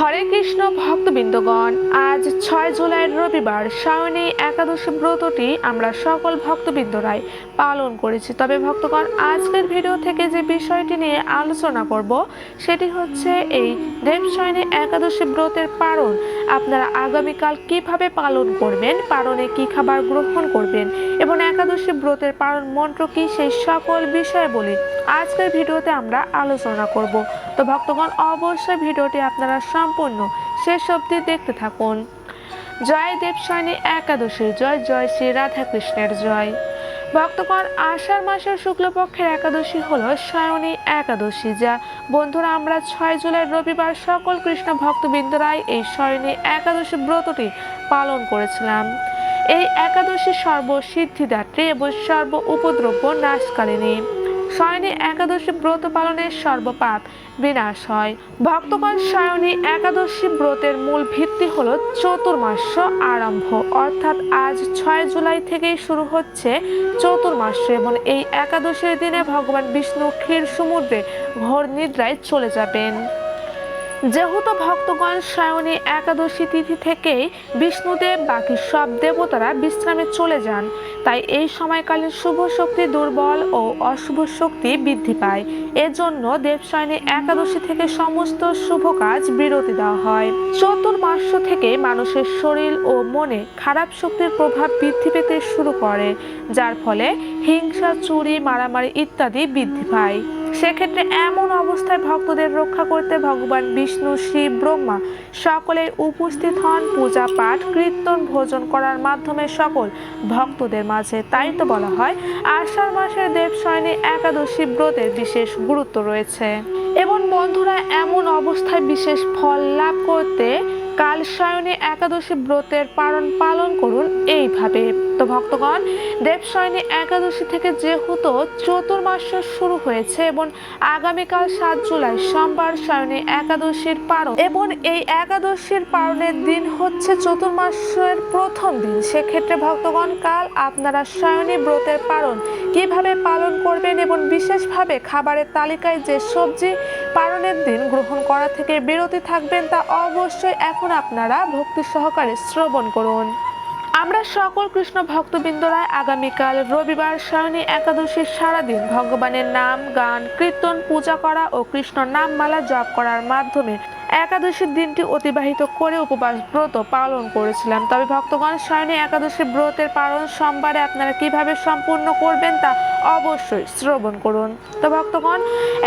হরে কৃষ্ণ ভক্তবৃন্দগণ, আজ 6 জুলাই রবিবার সায়নী একাদশী ব্রতটি আমরা সকল ভক্তবৃন্দরাই পালন করেছি। তবে ভক্তগণ, আজকের ভিডিও থেকে যে বিষয়টি নিয়ে আলোচনা করব সেটি হচ্ছে এই দেবশয়নী একাদশী ব্রতের পালন আপনারা আগামীকাল কিভাবে পালন করবেন, পালনে কি খাবার গ্রহণ করবেন এবং একাদশী ব্রতের পালন মন্ত্র কি, সেই সকল বিষয় বলি আজকের ভিডিওতে আমরা আলোচনা করব। তো ভক্তগণ, অবশ্যই ভিডিওটি আপনারা সম্পূর্ণ শেষ অবধি দেখতে থাকুন। জয় দেবশয়নী একাদশী জয়, জয় শ্রী রাধা কৃষ্ণের জয়। ভক্তগণ, আষাঢ় মাসের শুক্লপক্ষের একাদশী হলো সায়নী একাদশী, যা বন্ধুরা আমরা 6 জুলাই রবিবার সকল কৃষ্ণ ভক্তবৃন্দরাই এই সায়নী একাদশী ব্রতটি পালন করেছিলাম। এই একাদশী সর্বসিদ্ধিদাত্রী এবং সর্ব উপদ্রব্য নাশকারিণী। সায়নী একাদশী ব্রত পালনের সর্বপাপ বিনাশ হয়। ভক্তগণ, সায়নী একাদশী ব্রতের মূল ভিত্তি হলো চতুর্মাস্য আরম্ভ, অর্থাৎ আজ 6 জুলাই থেকেই শুরু হচ্ছে চতুর্মাস্য এবং এই একাদশীর দিনে ভগবান বিষ্ণু ক্ষীর সমুদ্রে ঘোর নিদ্রায় চলে যাবেন। যেহেতু ভক্তগণ সায়নী একাদশী তিথি থেকেই বিষ্ণুদেব বাকি সব দেবতারা বিশ্রামে চলে যান, তাই এই সময়কালীন শুভ শক্তি দুর্বল ও অশুভ শক্তি বৃদ্ধি পায়। এজন্য দেবশয়নী একাদশী থেকে সমস্ত শুভ কাজ বিরতি দেওয়া হয়। চতুর্মাস্য থেকে মানুষের শরীর ও মনে খারাপ শক্তির প্রভাব বৃদ্ধি পেতে শুরু করে, যার ফলে হিংসা, চুরি, মারামারি ইত্যাদি বৃদ্ধি পায়। সেক্ষেত্রে এমন অবস্থায় ভক্তদের রক্ষা করতে ভগবান বিষ্ণু, শিব, ব্রহ্মা সকলের উপস্থিত হন পূজা পাঠ, কীর্তন, ভোজন করার মাধ্যমে সকল ভক্তদের মাঝে। তাই তো বলা হয় আষাঢ় মাসের দেবশয়নী একাদশী ব্রতের বিশেষ গুরুত্ব রয়েছে। এবং বন্ধুরা, এমন অবস্থায় বিশেষ ফল লাভ করতে কাল সায়নী একাদশী ব্রতের পালন করুন এইভাবে। তো ভক্তগণ, দেবশয়নী একাদশী থেকে যেহেতু চতুর্মাস্য শুরু হয়েছে এবং আগামীকাল 7 জুলাই সোমবার সায়নী একাদশীর পালন এবং এই একাদশীর পালনের দিন হচ্ছে চতুর্মাস্যের প্রথম দিন, সেক্ষেত্রে ভক্তগণ কাল আপনারা সায়নী ব্রতের পালন কিভাবে পালন করবেন এবং বিশেষভাবে খাবারের তালিকায় যে সবজি পালনের দিন গ্রহণ করা থেকে বিরতি থাকবেন তা অবশ্যই এখন আপনারা ভক্তি সহকারে শ্রবণ করুন। আমরা সকল কৃষ্ণ ভক্তবৃন্দরা আগামীকাল রবিবার সায়নী একাদশীর সারাদিন ভগবানের নাম, গান, কীর্তন, পূজা করা ও কৃষ্ণ নামমালা জপ করার মাধ্যমে একাদশীর দিনটি অতিবাহিত করে উপবাস ব্রত পালন করেছিলাম। তবে ভক্তগণ, সায়নী একাদশী ব্রতের পালন সোমবারে আপনারা কিভাবে সম্পূর্ণ করবেন তা অবশ্যই শ্রবণ করুন। তো ভক্তগণ,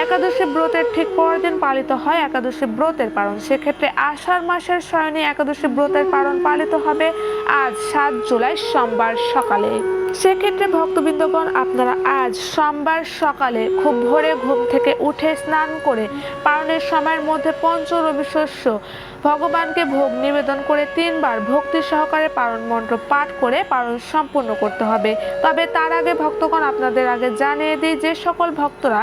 একাদশী ব্রতের ঠিক পরের দিন পালিত হয় একাদশী ব্রতের পালন। সেক্ষেত্রে আষাঢ় মাসের সায়নী একাদশী ব্রতের পালন পালিত হবে আজ 7 জুলাই সোমবার সকালে। সেক্ষেত্রে ভক্তবৃন্দগণ, আপনারা আজ সোমবার সকালে খুব ভোরে ঘুম থেকে উঠে স্নান করে পালনের সময়ের মধ্যে পঞ্চরবি শস্য ভগবানকে ভোগ নিবেদন করে 3 বার ভক্তি সহকারে পালন মন্ত্র পাঠ করে পালন সম্পূর্ণ করতে হবে। তবে তার আগে ভক্তগণ, আপনাদের আগে জানিয়ে দিই, যে সকল ভক্তরা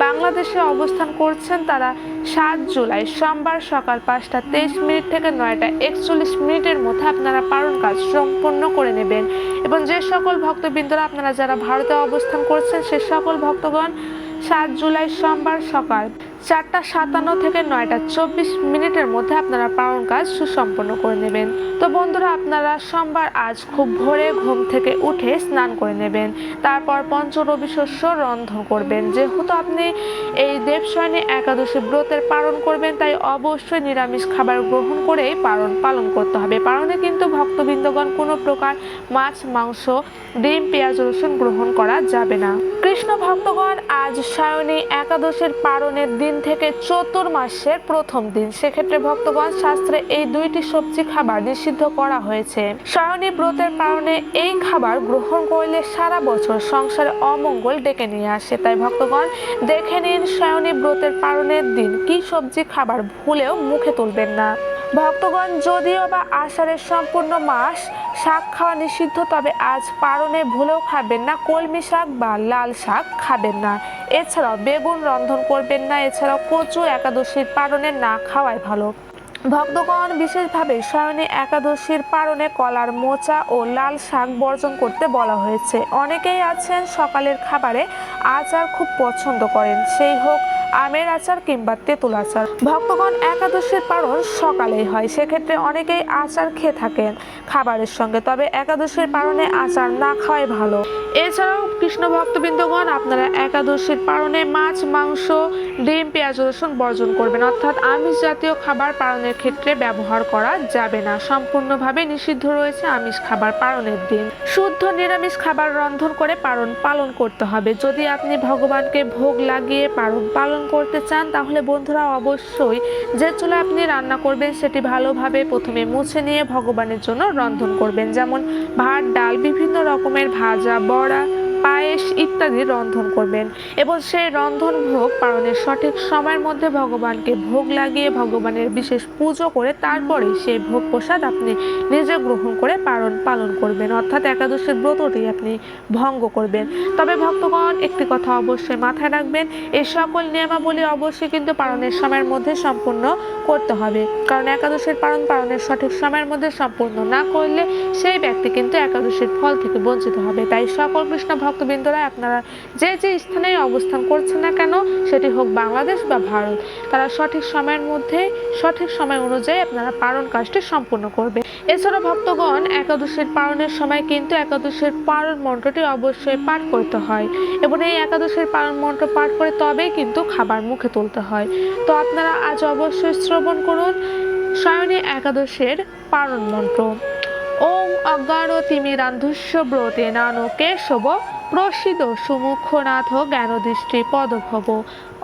বাংলাদেশে অবস্থান করছেন তারা 7 জুলাই সোমবার সকাল 5টা 23 মিনিট থেকে 9টা 41 মিনিটের মধ্যে আপনারা পালন কাজ সম্পূর্ণ করে নেবেন। এবং যে সকল ভক্তবৃন্দরা আপনারা যারা ভারতে অবস্থান করছেন সে সকল ভক্তগণ 7 জুলাই সোমবার সকাল 4টা 57 থেকে 9টা 24 মিনিটের মধ্যে আপনারা পালন কাজ সুসম্পন্ন করে নেবেন। তো বন্ধুরা, আপনারা সোমবার আজ খুব ভোরে ঘুম থেকে উঠে স্নান করে নেবেন, তারপর পঞ্চরবি শস্য রন্ধন করবেন। যেহেতু আপনি এই দেবশয়নী একাদশী ব্রতের পালন করবেন, তাই অবশ্যই নিরামিষ খাবার গ্রহণ করেই পালন করতে হবে। পালনে কিন্তু ভক্তবৃন্দগণ কোনো প্রকার মাছ, মাংস, ডিম, পেঁয়াজ, রসুন গ্রহণ করা যাবে না। কৃষ্ণ ভক্তগণ, আজ সায়নী একাদশীর পালনের দিন থেকে চতুর্মাসের প্রথম দিন, সেক্ষেত্রে ভক্তগণ শাস্ত্রে এই 2টি সবজি খাবার নিষিদ্ধ করা হয়েছে। সায়নী ব্রতের পালনে এই খাবার গ্রহণ করলে সারা বছর সংসারে অমঙ্গল ডেকে নিয়ে আসে। তাই ভক্তগণ, দেখে নিন সায়নী ব্রতের পালনের দিন কি সবজি খাবার ভুলেও মুখে তুলবেন না। ভক্তগণ, যদিও বা আষাঢ়ের সম্পূর্ণ মাস শাক খাওয়া নিষিদ্ধ, তবে আজ পালনে ভুলেও খাবেন না কলমি শাক বা লাল শাক খাবেন না। এছাড়াও বেগুন রন্ধন করবেন না। এছাড়াও কচু একাদশীর পালনে না খাওয়াই ভালো। ভক্তগণ, বিশেষভাবে সায়নী একাদশীর পালনে কলার মোচা ও লাল শাক বর্জন করতে বলা হয়েছে। অনেকেই আছেন সকালের খাবারে আচার খুব পছন্দ করেন, সেই হোক আমের আচার কিংবা তেঁতুল আচার। ভক্তগণ একাদশীর পালন সকালেই হয়, সেক্ষেত্রে অনেকেই আচার খেয়ে থাকেন খাবারের সঙ্গে, তবে একাদশীর পালনে আচার না খাওয়াই ভালো। এছাড়াও কৃষ্ণ ভক্তবৃন্দগণ, আপনারা একাদশীর পালনে মাছ, মাংস, ডিম, পেঁয়াজ, রসুন বর্জন করবেন, অর্থাৎ আমিষ জাতীয় খাবার পালনের ক্ষেত্রে ব্যবহার করা যাবে না। সম্পূর্ণভাবে নিষিদ্ধ রয়েছে আমিষ খাবার পালনের দিন। শুদ্ধ নিরামিষ খাবার রন্ধন করে পালন করতে হবে। যদি আপনি ভগবানকে ভোগ লাগিয়ে পালন করতে চান, তাহলে বন্ধুরা অবশ্যই যে চুলে আপনি রান্না করবেন সেটি ভালোভাবে প্রথমে মুছে নিয়ে ভগবানের জন্য রন্ধন করবেন, যেমন ভাত, ডাল, বিভিন্ন রকমের ভাজা, বড়া, পায়েস ইত্যাদি রন্ধন করবেন এবং সেই রন্ধন ভোগ পালনের সঠিক সময়ের মধ্যে ভগবানকে ভোগ লাগিয়ে ভগবানের বিশেষ পুজো করে তারপরে সেই ভোগ প্রসাদ আপনি নিজে গ্রহণ করে পালন করবেন, অর্থাৎ একাদশীর ব্রতটি আপনি ভঙ্গ করবেন। তবে ভক্তগণ, একটি কথা অবশ্যই মাথায় রাখবেন, এই সকল নিয়মাবলী অবশ্যই কিন্তু পালনের সময়ের মধ্যে সম্পূর্ণ করতে হবে, কারণ একাদশীর পালনের সঠিক সময়ের মধ্যে সম্পূর্ণ না করলে সেই ব্যক্তি কিন্তু একাদশীর ফল থেকে বঞ্চিত হবে। তাই সকল কৃষ্ণ ভক্তবৃন্দরা, আপনারা যে স্থানে অবস্থান করছেন না কেন, সেটি হোক বাংলাদেশ বা ভারত, তারা সঠিক সময়ের মধ্যে সঠিক সময় অনুযায়ী আপনারা পালন কাজটি সম্পূর্ণ করবে। এছাড়া ভক্তগণ, একাদশীর পালনের সময় কিন্তু একাদশীর পালন মন্ত্রটি অবশ্যই পাঠ করতে হয় এবং এই একাদশীর পালন মন্ত্র পাঠ করে তবেই কিন্তু খাবার মুখে তুলতে হয়। তো আপনারা আজ অবশ্যই শ্রবণ করুন সায়নী একাদশীর পালন মন্ত্র। ওম অজ্ঞানতিমিরান্ধস্য ব্রতে নানো কেশব প্রসিদ সুমুখনাথ জ্ঞানদৃষ্টি পদভব।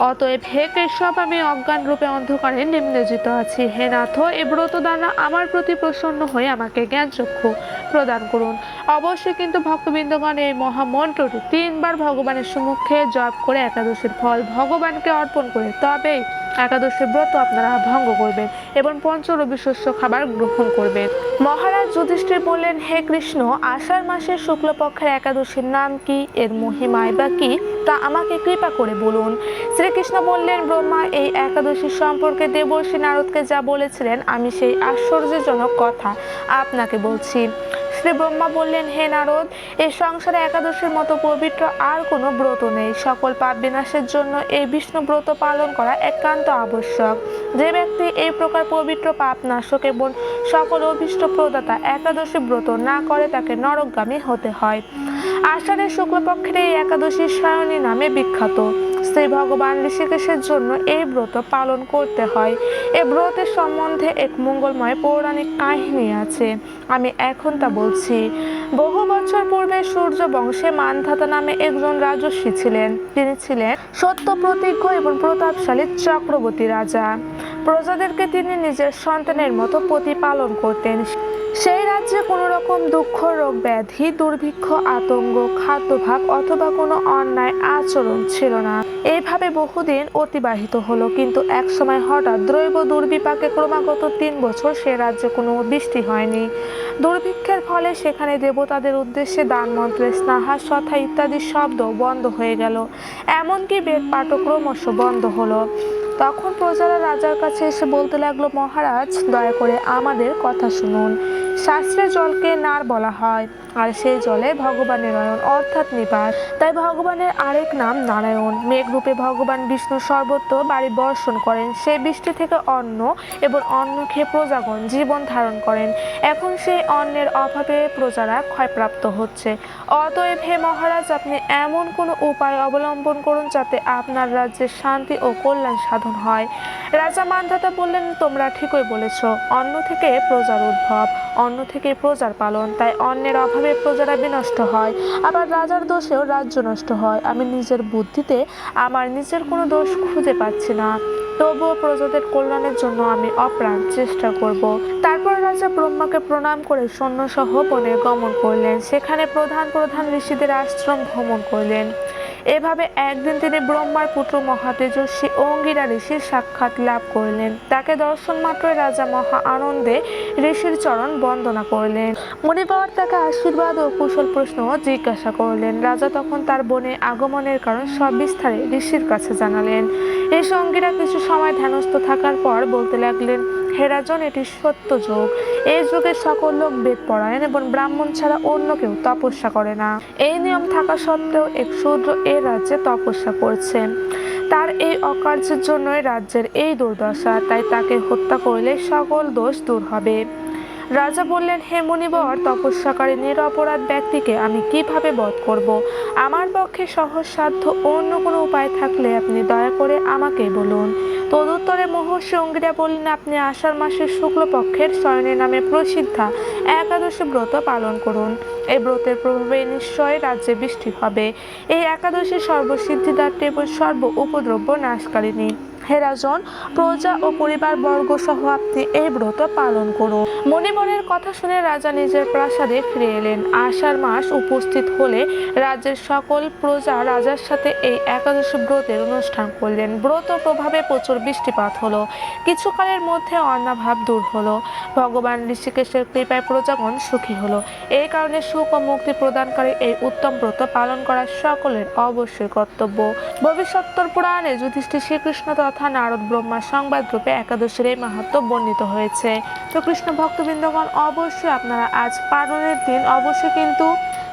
অতএব হে কেশব, আমি অজ্ঞান রূপে অন্ধকারে নিম্নজিত আছি। হে নাথ, এ ব্রত দ্বারা আমার প্রতি প্রসন্ন হয়ে আমাকে জ্ঞান চক্ষু প্রদান করুন। অবশ্যই কিন্তু ভক্তবৃন্দগণ, এই মহামন্ত্রটি 3 বার ভগবানের সম্মুখে জপ করে একাদশীর ফল ভগবানকে অর্পণ করে তবেই একাদশীর ব্রত আপনারা ভঙ্গ করবেন এবং পঞ্চরবি শস্য খাবার গ্রহণ করবেন। মহারাজ যুধিষ্ঠির বললেন, হে কৃষ্ণ, আষাঢ় মাসের শুক্লপক্ষের একাদশীর নাম কি, এর মহিমায় বা কি, তা আমাকে কৃপা করে বলুন। শ্রীকৃষ্ণ বললেন, ব্রহ্মা এই একাদশী সম্পর্কে দেবর্ষি নারদকে যা বলেছিলেন, আমি সেই আশ্চর্যজনক কথা আপনাকে বলছি। শ্রী ব্রহ্মা বললেন, হে নারদ, এই সংসারে একাদশীর মতো পবিত্র আর কোনো ব্রত নেই। সকল পাপ বিনাশের জন্য এই বিষ্ণু ব্রত পালন করা একান্ত আবশ্যক। যে ব্যক্তি এই প্রকার পবিত্র পাপ নাশক এবং সকল অভীষ্ট প্রদাতা একাদশী ব্রত না করে, তাকে নরকগামী হতে হয়। আষাঢ়ের শুক্লপক্ষের এই একাদশী সায়নী নামে বিখ্যাত। শ্রী ভগবান ঋষিকেশের জন্য এই ব্রত পালন করতে হয়। এই ব্রতের সম্বন্ধে এক মঙ্গলময় পৌরাণিক কাহিনী আছে, আমি এখন তা বলছি। বহু বছর পূর্বে সূর্য বংশে মানধাতা নামে একজন রাজর্ষি ছিলেন। তিনি ছিলেন সত্য প্রতিজ্ঞ এবং প্রতাপশালী চক্রবর্তী রাজা। প্রজাদেরকে তিনি নিজের সন্তানের মতো প্রতিপালন করতেন। সেই রাজ্যে কোনো রকম দুঃখ, রোগ, ব্যাধি, দুর্ভিক্ষ, আতঙ্ক, খাদ্যভাব অথবা কোনো অন্যায় আচরণ ছিল না। এইভাবে বহুদিন অতিবাহিত হলো, কিন্তু একসময় হঠাৎ দৈব দুর্বিপাকে ক্রমাগত 3 বছর সে রাজ্যে কোনো বৃষ্টি হয়নি। দুর্ভিক্ষের ফলে সেখানে দেবতাদের উদ্দেশ্যে দান মন্ত্রের স্নাহা, সথা ইত্যাদি শব্দ বন্ধ হয়ে গেল, এমনকি বেদ পাঠও ক্রমশ বন্ধ হলো। তখন প্রজারা রাজার কাছে এসে বলতে লাগলো, মহারাজ, দয়া করে আমাদের কথা শুনুন। শাস্ত্রে জলকে নার বলা হয়, আর সেই জলে ভগবানের অয়ন অর্থাৎ নিবাস, তাই ভগবানের আরেক নাম নারায়ণ। মেঘরূপে ভগবান বিষ্ণু সর্বত্র বাড়ি বর্ষণ করেন। সেই বৃষ্টি থেকে অন্ন এবং অন্ন খেয়ে প্রজাগণ জীবন ধারণ করেন। এখন সেই অন্নের অভাবে প্রজারা ক্ষয়প্রাপ্ত হচ্ছে। অতএব হে মহারাজ, আপনি এমন কোনো উপায় অবলম্বন করুন যাতে আপনার রাজ্যে শান্তি ও কল্যাণ সাধন হয়। রাজা মানধাতা বললেন, তোমরা ঠিকই বলেছ, অন্ন থেকে প্রজার উদ্ভব, অন্ন থেকে প্রজার পালন, তাই অন্নের অভাবে প্রজারা বিনষ্ট হয়, আবার রাজার দোষেও রাজ্য নষ্ট হয়। আমি নিজের বুদ্ধিতে আমার নিজের কোনো দোষ খুঁজে পাচ্ছি না, তবুও প্রজাদের কল্যাণের জন্য আমি অপ্রাণ চেষ্টা করব। তারপর রাজা ব্রহ্মাকে প্রণাম করে সৈন্যসহ বনে গমন করলেন। সেখানে প্রধান প্রধান ঋষিদের আশ্রম ভ্রমণ করলেন। এভাবে একদিন তিনি ব্রহ্মার পুত্র মহাতেজস্বী অঙ্গিরা ঋষির সাক্ষাৎ লাভ করলেন। তাকে দর্শন মাত্রই রাজা মহা আনন্দে ঋষির চরণ বন্দনা করলেন। মুনিবর তাকে আশীর্বাদ ও কুশল প্রশ্ন জিজ্ঞাসা করলেন। রাজা তখন তার বনে আগমনের কারণ সব বিস্তারে ঋষির কাছে জানালেন। ঋষি অঙ্গিরা কিছু সময় ধ্যানস্থ থাকার পর বলতে লাগলেন, হে রাজন, এটি সত্য যুগ। এই যুগে সকল লোক বেদ পড়ায়ন এবং ব্রাহ্মণ ছাড়া অন্য কেউ তপস্যা করে না। এই নিয়ম থাকা সত্ত্বেও এক শূদ্র এই রাজ্যে তপস্যা করছেন। তার এই অকার্যের জন্যই রাজ্যের এই দুর্দশা, তাই তাকে হত্যা করলে সকল দোষ দূর হবে। রাজা বললেন, হে মুনিবর, তপস্যাকারী নিরপরাধ ব্যক্তিকে আমি কিভাবে বধ করব? আমার পক্ষে সহজসাধ্য অন্য কোনো উপায় থাকলে আপনি দয়া করে আমাকে বলুন। তদুত্তরে মহর্ষি অঙ্গিরা বললেন, আপনি আষাঢ় মাসের শুক্লপক্ষের শয়নী নামে প্রসিদ্ধা একাদশী ব্রত পালন করুন। এই ব্রতের প্রভাবে নিশ্চয় রাজ্যে বৃষ্টি হবে। এই একাদশী সর্বসিদ্ধিদাত্রী এবং সর্ব উপদ্রব্য নাশকারিণী। হে রাজন, প্রজা ও পরিবার বর্গ সহ আপনি এই ব্রত পালন করুন। মণিবরের কথা শুনে রাজা নিজের প্রাসাদে ফিরে এলেন। আষাঢ় মাস উপস্থিত হলে রাজ্যের সকল প্রজা রাজার সাথে এই একাদশী ব্রতের অনুষ্ঠান করলেন। ব্রত প্রভাবে প্রচুর বৃষ্টিপাত হলো। কিছুকালের মধ্যে অন্নাভাব দূর হলো। ভগবান ঋষিকেশের কৃপায় প্রজাগণ সুখী হলো। এই কারণে সুখ ও মুক্তি প্রদানকারী এই উত্তম ব্রত পালন করা সকলের অবশ্যই কর্তব্য। ভবিষ্যোত্তর পুরাণে যুধিষ্ঠির শ্রীকৃষ্ণ তথা নারদ ব্রহ্মা সংবাদ রূপে একাদশীর এই মাহাত্ম্য বর্ণিত হয়েছে। তো কৃষ্ণ ভক্তবৃন্দগণ, অবশ্যই আপনারা আজ পালনের দিন অবশ্যই কিন্তু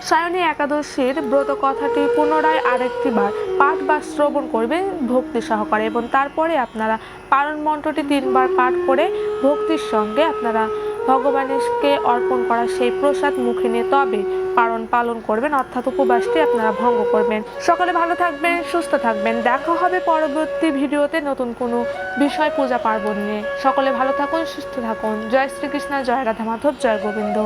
সায়নী একাদশীর ব্রত কথাটি পুনরায় আরেকটি বার পাঠ বা শ্রবণ করবেন ভক্তি সহকারে, এবং তারপরে আপনারা পালন মন্ত্রটি 3 বার পাঠ করে ভক্তির সঙ্গে আপনারা ভগবানকে অর্পণ করা সেই প্রসাদ মুখে নিয়ে তবে পালন করবেন, অর্থাৎ উপবাসটি আপনারা ভঙ্গ করবেন। সকলে ভালো থাকবেন, সুস্থ থাকবেন। দেখা হবে পরবর্তী ভিডিওতে নতুন কোনো বিষয়, পূজা পার্বণ নিয়ে। সকলে ভালো থাকুন, সুস্থ থাকুন। জয় শ্রীকৃষ্ণ, জয় রাধা মাধব, জয় গোবিন্দ।